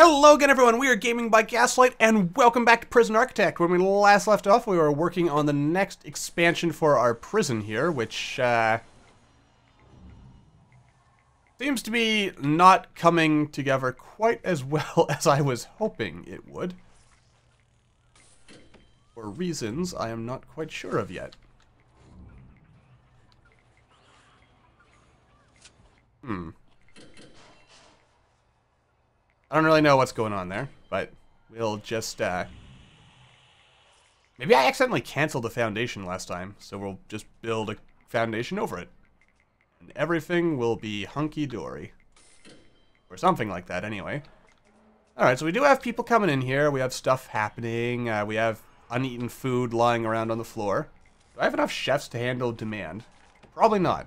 Hello again, everyone. We are Gaming by Gaslight, and welcome back to Prison Architect. When we last left off, we were working on the next expansion for our prison here, which seems to be not coming together quite as well as I was hoping it would. For reasons I am not quite sure of yet. I don't really know what's going on there, but we'll just, maybe I accidentally canceled the foundation last time, so we'll just build a foundation over it. And everything will be hunky-dory. Or something like that, anyway. Alright, so we do have people coming in here, we have stuff happening, we have uneaten food lying around on the floor. Do I have enough chefs to handle demand? Probably not.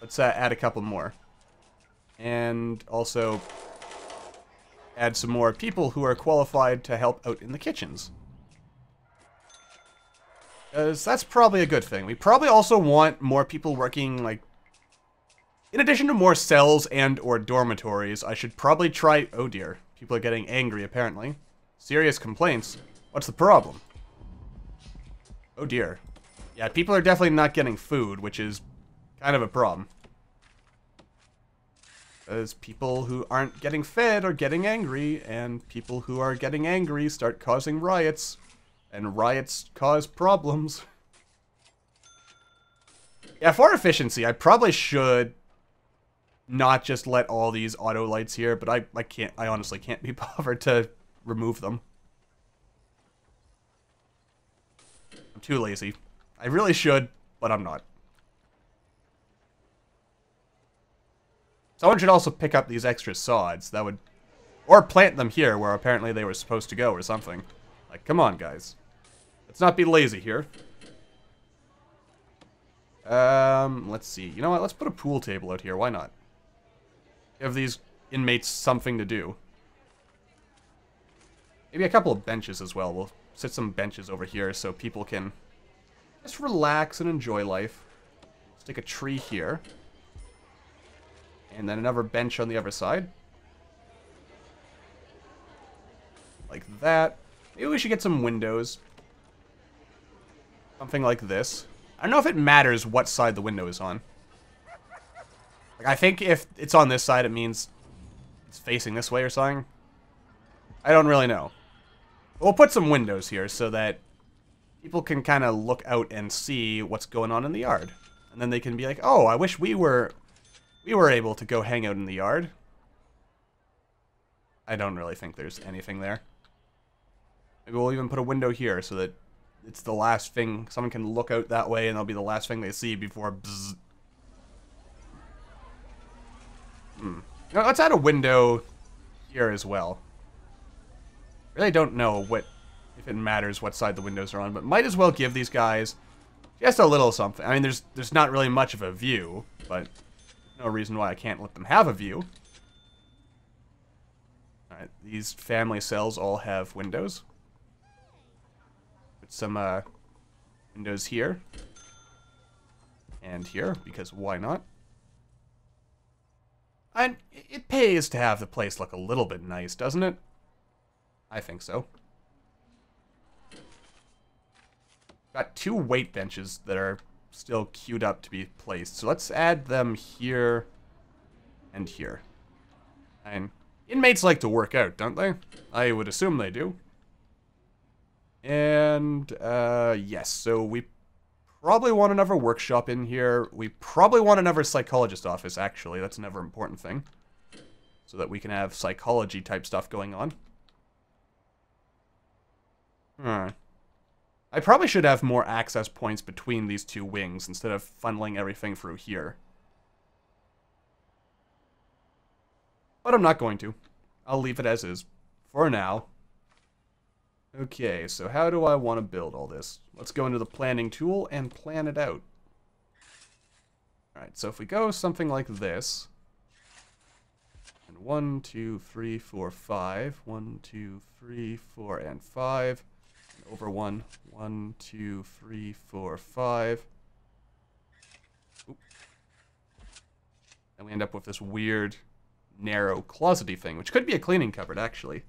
Let's add a couple more. And also add some more people who are qualified to help out in the kitchens. Because that's probably a good thing. We probably also want more people working, like, in addition to more cells and or dormitories, I should probably try... Oh dear, people are getting angry apparently. Serious complaints. What's the problem? Oh dear. Yeah, people are definitely not getting food, which is kind of a problem. Because people who aren't getting fed are getting angry, and people who are getting angry start causing riots, and riots cause problems. Yeah, for efficiency, I probably should not just let all these auto lights here, but I honestly can't be bothered to remove them. I'm too lazy. I really should, but I'm not. Someone should also pick up these extra sods. That would... Or plant them here, where apparently they were supposed to go, or something. Like, come on, guys. Let's not be lazy here. Let's see. You know what? Let's put a pool table out here. Why not? Give these inmates something to do. Maybe a couple of benches as well. We'll sit some benches over here so people can just relax and enjoy life. Stick a tree here. And then another bench on the other side. Like that. Maybe we should get some windows. Something like this. I don't know if it matters what side the window is on. Like, I think if it's on this side, it means it's facing this way or something. I don't really know. We'll put some windows here so that people can kind of look out and see what's going on in the yard. And then they can be like, oh, I wish we were able to go hang out in the yard. I don't really think there's anything there. Maybe we'll even put a window here so that it's the last thing. Someone can look out that way and it'll be the last thing they see before bzzz. Now, let's add a window here as well. Really don't know if it matters what side the windows are on, but might as well give these guys just a little something. I mean, there's not really much of a view, but no reason why I can't let them have a view. Alright, these family cells all have windows. Put some windows here. And here, because why not? And it pays to have the place look a little bit nice, doesn't it? I think so. Got two weight benches that are still queued up to be placed. So let's add them here and here. And inmates like to work out, don't they? I would assume they do. And, yes, so we probably want another workshop in here. We probably want another psychologist office, actually. That's another important thing. So that we can have psychology type stuff going on. I probably should have more access points between these two wings instead of funneling everything through here. But I'm not going to. I'll leave it as is. For now. Okay, so how do I want to build all this? Let's go into the planning tool and plan it out. Alright, so if we go something like this. And 1, 2, 3, 4, 5. 1, 2, 3, 4, and 5. And over 1. 1, 2, 3, 4, 5. Oop. And we end up with this weird narrow closety thing, which could be a cleaning cupboard, actually.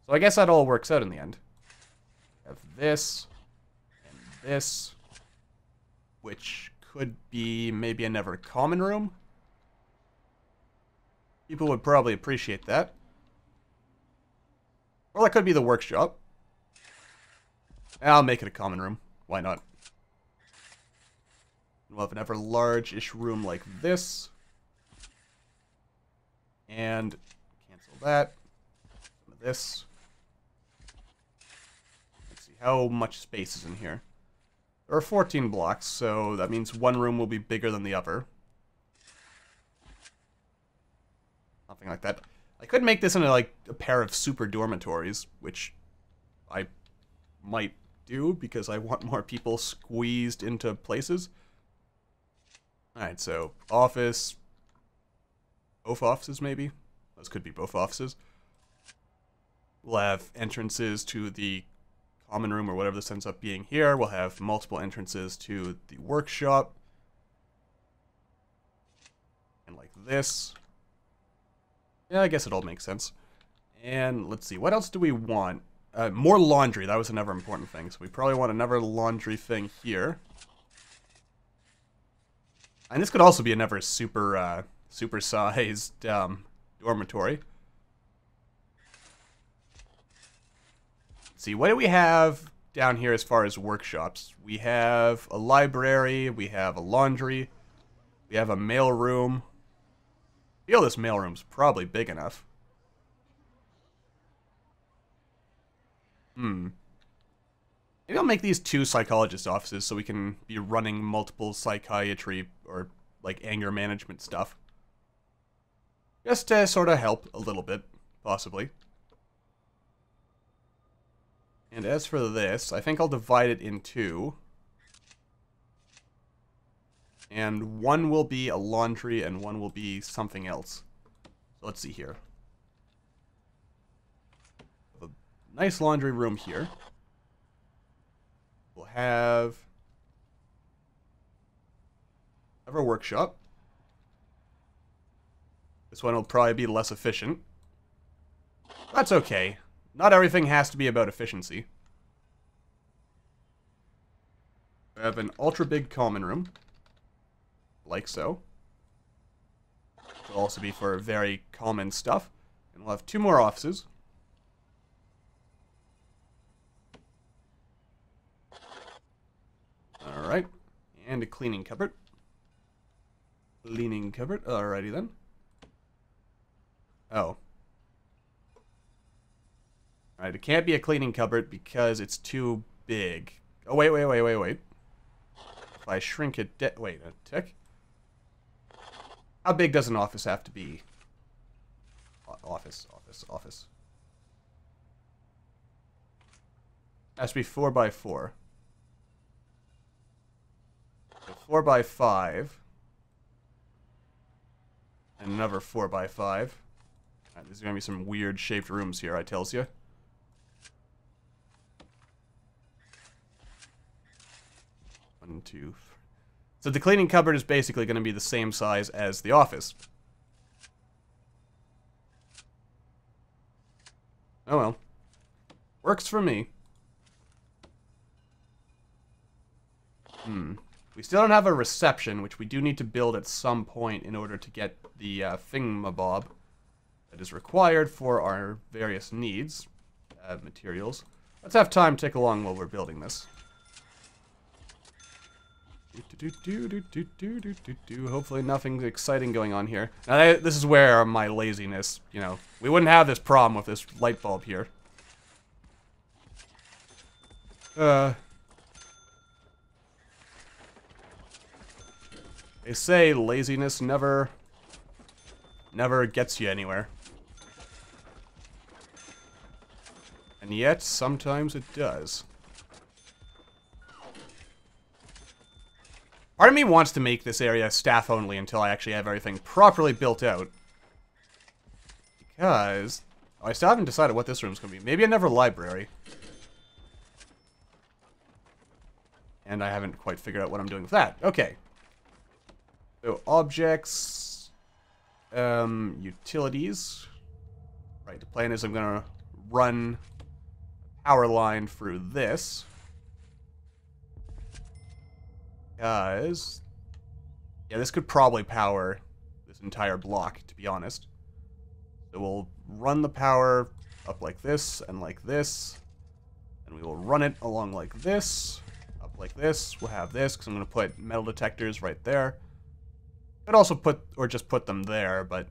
So I guess that all works out in the end. Have this, and this, which could be maybe another common room. People would probably appreciate that. Or that could be the workshop. I'll make it a common room. Why not? We'll have another large-ish room like this. And cancel that. Some of this. Let's see how much space is in here. There are 14 blocks, so that means one room will be bigger than the other. Something like that. I could make this into like a pair of super dormitories, which I might do because I want more people squeezed into places. Alright, so office, both offices maybe? Those could be both offices. We'll have entrances to the common room or whatever this ends up being here. We'll have multiple entrances to the workshop. And like this. Yeah, I guess it all makes sense. And let's see, what else do we want? More laundry, that was another important thing. So we probably want another laundry thing here. And this could also be another super-sized dormitory. Let's see, what do we have down here as far as workshops? We have a library, we have a laundry, we have a mail room. I feel this mailroom's probably big enough. Maybe I'll make these 2 psychologist offices so we can be running multiple psychiatry or, like, anger management stuff. Just to sort of help a little bit, possibly. And as for this, I think I'll divide it in 2. And one will be a laundry and one will be something else. So let's see here. A nice laundry room here. We'll have a workshop. This one will probably be less efficient. That's okay. Not everything has to be about efficiency. We have an ultra big common room. Like so. It will also be for very common stuff. And we'll have 2 more offices. Alright. And a cleaning cupboard. Cleaning cupboard. Alrighty then. Oh. Alright, it can't be a cleaning cupboard because it's too big. Oh, wait. If I shrink it wait, a tick. How big does an office have to be? Office. Has to be 4 by 4. So 4 by 5. And another 4 by 5. Alright, there's gonna be some weird shaped rooms here, I tells you. One, two. So the cleaning cupboard is basically going to be the same size as the office. Oh well. Works for me. We still don't have a reception, which we do need to build at some point in order to get the thingamabob that is required for our various needs. Materials. Let's have time tick along while we're building this. Hopefully nothing exciting going on here. Now, this is where my laziness, you know, we wouldn't have this problem with this light bulb here. They say laziness never gets you anywhere. And yet, sometimes it does. Part of me wants to make this area staff only until I actually have everything properly built out. Because... oh, I still haven't decided what this room's going to be. Maybe another library. And I haven't quite figured out what I'm doing with that. Okay. So, objects... Utilities. Right, the plan is I'm going to run power line through this. Guys, yeah, this could probably power this entire block, to be honest. So we'll run the power up like this, and we will run it along like this, up like this. We'll have this, because I'm going to put metal detectors right there. Could also just put them there, but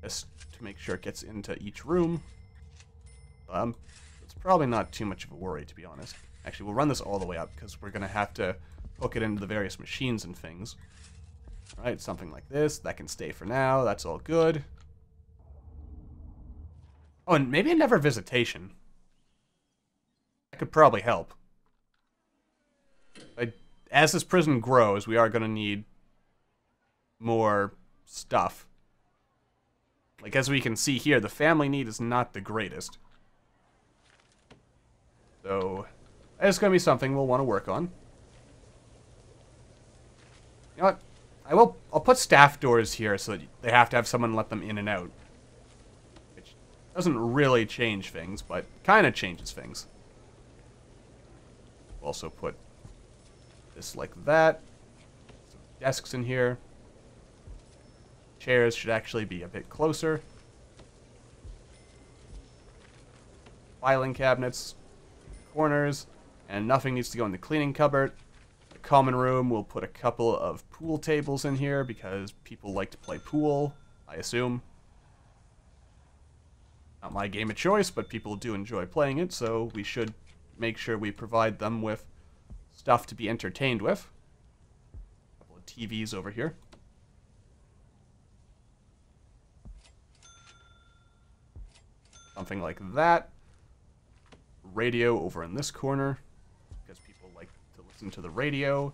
just to make sure it gets into each room. It's probably not too much of a worry, to be honest. Actually, we'll run this all the way up, because we're going to have to hook it into the various machines and things. Alright, something like this. That can stay for now. That's all good. Oh, and maybe a never visitation. That could probably help. As this prison grows, we are going to need more stuff. Like, as we can see here, the family need is not the greatest. So, it's going to be something we'll want to work on. You know what? I'll put staff doors here so that they have to have someone let them in and out. Which doesn't really change things, but kind of changes things. We'll also put this like that. Some desks in here. Chairs should actually be a bit closer. Filing cabinets, corners, and nothing needs to go in the cleaning cupboard. The common room, we'll put a couple of pool tables in here because people like to play pool, I assume. Not my game of choice, but people do enjoy playing it, so we should make sure we provide them with stuff to be entertained with. A couple of TVs over here. Something like that. Radio over in this corner, because people like to listen to the radio.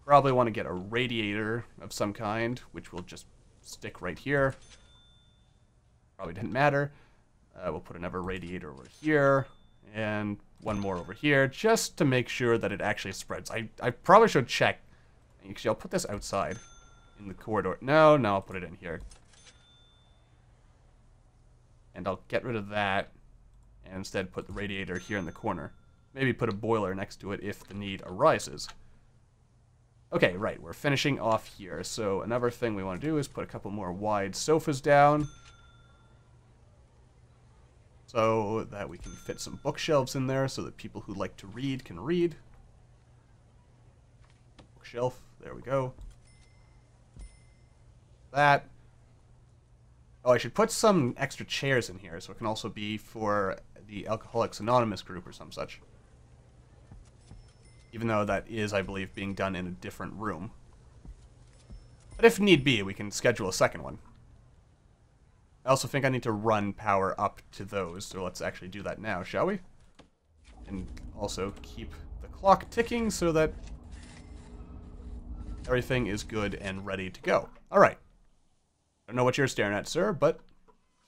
Probably want to get a radiator of some kind, which will just stick right here. Probably didn't matter. We'll put another radiator over here, and one more over here, just to make sure that it actually spreads. I probably should check. Actually, I'll put this outside in the corridor. No, I'll put it in here. And I'll get rid of that, and instead put the radiator here in the corner. Maybe put a boiler next to it if the need arises. Okay, right, we're finishing off here. So another thing we want to do is put a couple more wide sofas down, so that we can fit some bookshelves in there so that people who like to read can read. Bookshelf, there we go. That. Oh, I should put some extra chairs in here so it can also be for the Alcoholics Anonymous group or some such. Even though that is, I believe, being done in a different room. But if need be, we can schedule a second one. I also think I need to run power up to those, so let's actually do that now, shall we? And also keep the clock ticking so that everything is good and ready to go. Alright. I don't know what you're staring at, sir, but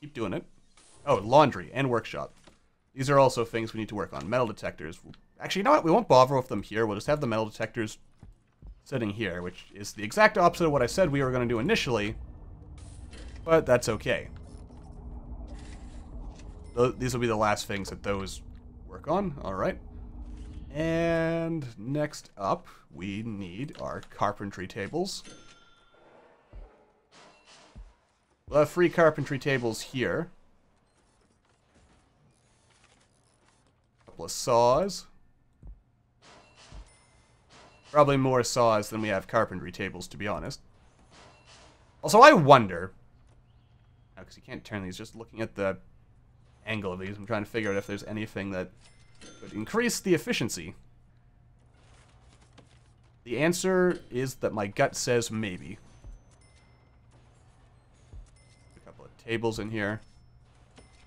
keep doing it. Oh, laundry and workshop. These are also things we need to work on. Metal detectors. Actually, you know what? We won't bother with them here. We'll just have the metal detectors sitting here, which is the exact opposite of what I said we were going to do initially. But that's okay. These will be the last things that those work on. Alright. And next up, we need our carpentry tables. We'll have 3 carpentry tables here. A couple of saws. Probably more saws than we have carpentry tables, to be honest. Also, I wonder... because you can't turn these, just looking at the angle of these, I'm trying to figure out if there's anything that would increase the efficiency. The answer is that my gut says maybe. Tables in here.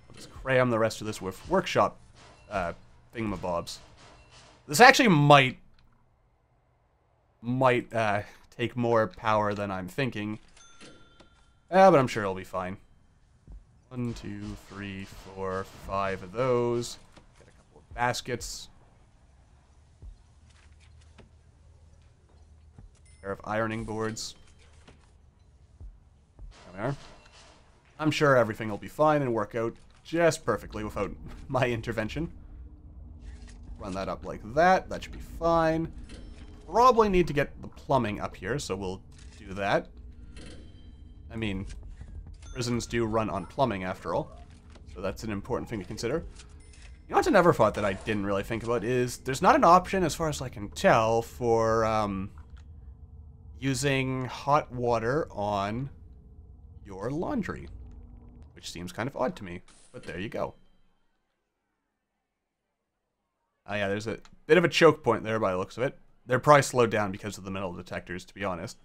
I'll just cram the rest of this with workshop thingamabobs. This actually might take more power than I'm thinking. But I'm sure it'll be fine. 1, 2, 3, 4, 5 of those. Get a couple of baskets. A pair of ironing boards. There. I'm sure everything will be fine and work out just perfectly without my intervention. Run that up like that. That should be fine. Probably need to get the plumbing up here, so we'll do that. I mean, prisons do run on plumbing after all, so that's an important thing to consider. You know what's another thought that I didn't really think about is there's not an option, as far as I can tell, for using hot water on your laundry, which seems kind of odd to me, but there you go. Oh yeah, there's a bit of a choke point there by the looks of it. They're probably slowed down because of the metal detectors, to be honest.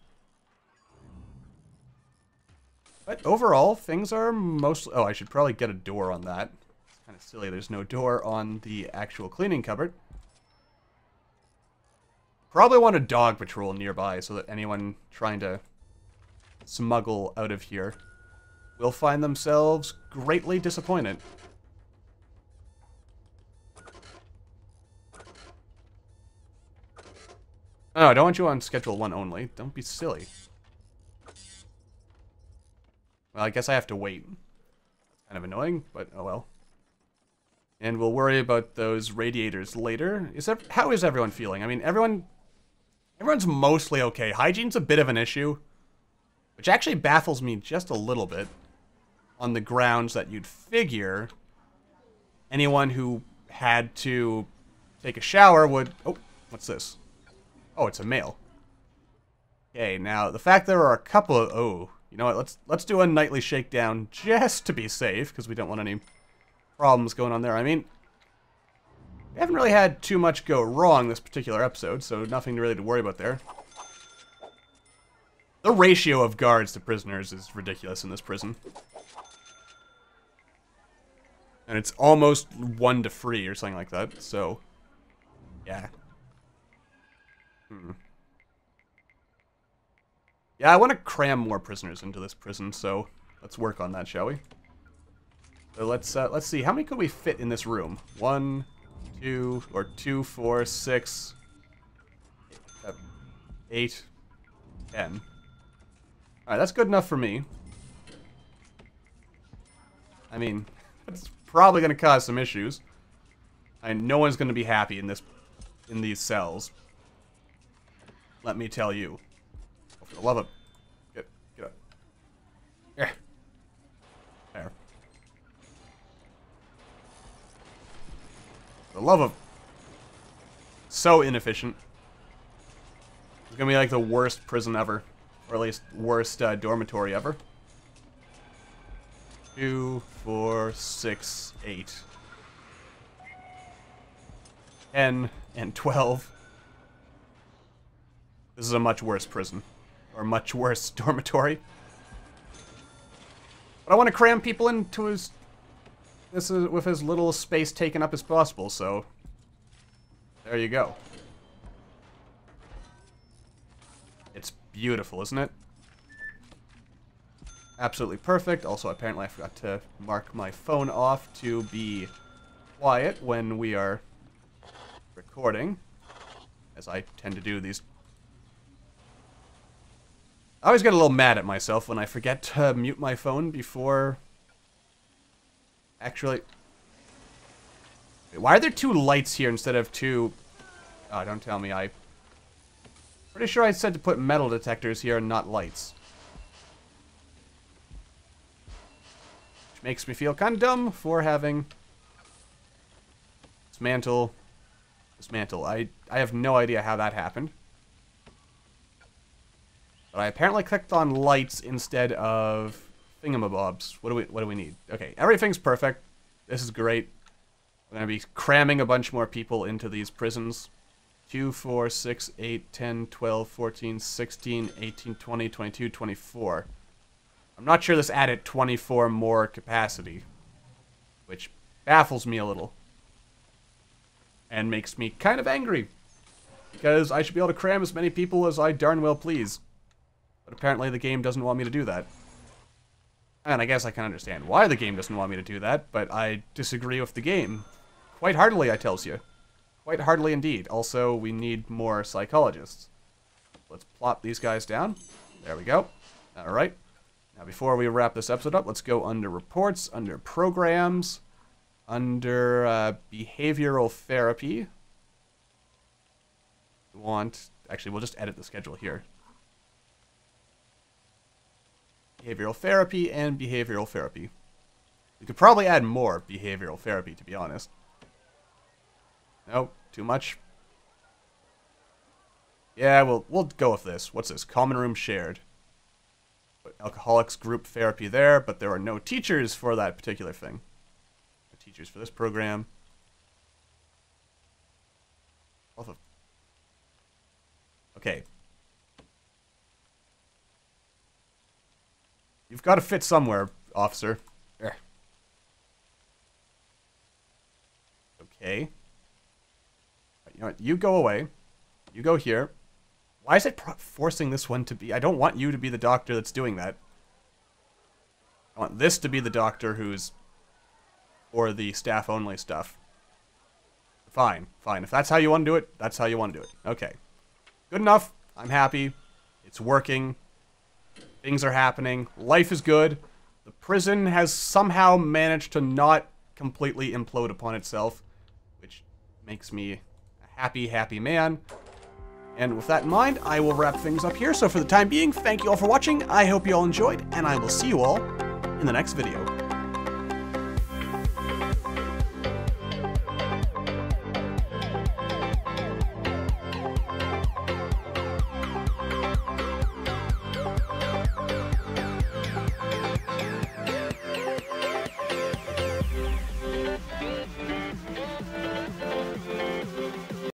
But overall, things are mostly... Oh, I should probably get a door on that. It's kind of silly there's no door on the actual cleaning cupboard. Probably want a dog patrol nearby so that anyone trying to smuggle out of here will find themselves greatly disappointed. Oh, I don't want you on schedule 1 only. Don't be silly. Well, I guess I have to wait. That's kind of annoying, but oh well. And we'll worry about those radiators later. How is everyone feeling? I mean, everyone's mostly okay. Hygiene's a bit of an issue, which actually baffles me just a little bit, on the grounds that you'd figure anyone who had to take a shower would... Oh, what's this? Oh, it's a male. Okay, now, the fact there are a couple of... Oh, you know what? Let's do a nightly shakedown just to be safe, because we don't want any problems going on there. I mean, we haven't really had too much go wrong this particular episode, so nothing really to worry about there. The ratio of guards to prisoners is ridiculous in this prison. And it's almost 1 to 3 or something like that, so... Yeah. Yeah, I want to cram more prisoners into this prison, so let's work on that, shall we? So let's see, how many could we fit in this room? 1, 2, or 2, 4, 6, 8, 10. Alright, that's good enough for me. I mean, it's probably going to cause some issues. And no one's going to be happy in these cells. Let me tell you. Oh, for the love of... Get up. Yeah. There. For the love of... So inefficient. It's gonna be like the worst prison ever. Or at least worst dormitory ever. 2, 4, 6, 8. 10 and 12. This is a much worse prison. Or much worse dormitory. But I want to cram people into with as little space taken up as possible, so... There you go. It's beautiful, isn't it? Absolutely perfect. Also, apparently I forgot to mark my phone off to be quiet when we are recording, as I tend to do these. I always get a little mad at myself when I forget to mute my phone before actually... Wait, why are there 2 lights here instead of 2... Oh, don't tell me. I'm pretty sure I said to put metal detectors here and not lights. Which makes me feel kind of dumb for having... Dismantle. I have no idea how that happened. But I apparently clicked on lights instead of thingamabobs. What do we need? Okay, everything's perfect. This is great. We're going to be cramming a bunch more people into these prisons. 2, 4, 6, 8, 10, 12, 14, 16, 18, 20, 22, 24. I'm not sure this added 24 more capacity, which baffles me a little. And makes me kind of angry. Because I should be able to cram as many people as I darn well please. But apparently the game doesn't want me to do that. And I guess I can understand why the game doesn't want me to do that, but I disagree with the game. Quite heartily, I tells you. Quite heartily indeed. Also, we need more psychologists. Let's plop these guys down. There we go. Alright. Now, before we wrap this episode up, let's go under reports, under programs, under behavioral therapy. Actually, we'll just edit the schedule here. Behavioral therapy and behavioral therapy. We could probably add more behavioral therapy, to be honest. No, too much. Yeah, we'll go with this. What's this? Common room shared. Alcoholics group therapy there, but there are no teachers for that particular thing. No teachers for this program. Okay. You've got to fit somewhere, officer. There. Okay. You know what? You go away. You go here. Why is it forcing this one to be... I don't want you to be the doctor that's doing that. I want this to be the doctor who's for the staff-only stuff. Fine, fine. If that's how you want to do it, that's how you want to do it. Okay. Good enough. I'm happy. It's working. Things are happening. Life is good. The prison has somehow managed to not completely implode upon itself, which makes me a happy, happy man. And with that in mind, I will wrap things up here. So for the time being, thank you all for watching. I hope you all enjoyed, and I will see you all in the next video.